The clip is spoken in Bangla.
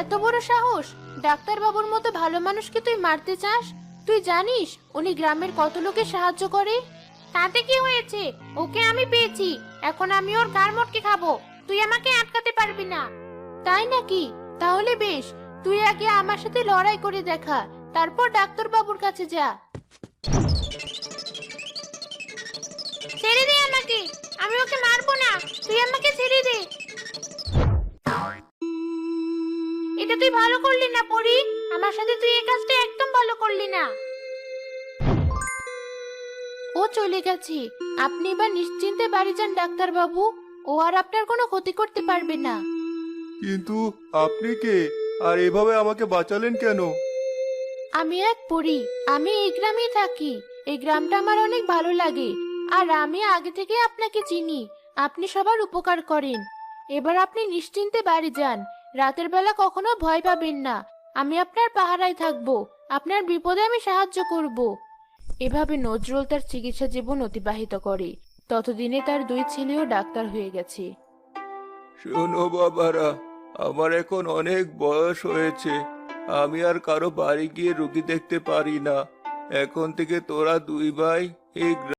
এত বড় সাহস! ডাক্তার বাবুর মতো ভালো মানুষকে তুই মারতে চাস? তুই জানিস উনি গ্রামের কত লোকের সাহায্য করে? তাতে কি হয়েছে? ওকে আমি পেয়েছি, এখন আমি ওর ঘাড় মটকে খাবো। তুই আমাকে আটকাতে পারবি না। তাই নাকি? তাহলে বেশ, তুই আগে আমার সাথে লড়াই করে দেখা, তারপর ডাক্তার বাবুর কাছে যা। ছেড়ে দে আমাকে, আমি ওকে মারবো না। তুই আমাকে ছেড়ে দে। এটা তুই ভালো করলি না পরি, আমার সাথে তুই এই কাজটা একদম ভালো করলি না। ও চলে গেছে, আপনি এবার নিশ্চিন্তে বাড়ি যান ডাক্তার বাবু। ও আর আপনার কোনো ক্ষতি করতে পারবে না। কিন্তু আপনি কে, আর এভাবে আমাকে বাঁচালেন কেন? আমি এক পড়ি, আমি এই গ্রামেই থাকি। এই গ্রামটা আমার অনেক ভালো লাগে, আর আমি আগে থেকে আপনাকে চিনি। আপনি সবার উপকার করেন। এবার আপনি নিশ্চিন্তে বাড়ি যান। রাতের বেলা কখনো ভয় পাবেন না। আমি আপনার পাহারায় থাকবো, আপনার বিপদে আমি সাহায্য করব। এভাবে নজরুল তার চিকিৎসা জীবন অতিবাহিত করে। ততদিনে তার দুই ছেলেও ডাক্তার হয়ে গেছে। শোনো বাবারা, আমার এখন অনেক বয়স হয়েছে। আমি আর কারো বাড়ি গিয়ে রুগী দেখতে পারি না। এখন থেকে তোরা দুই ভাই এই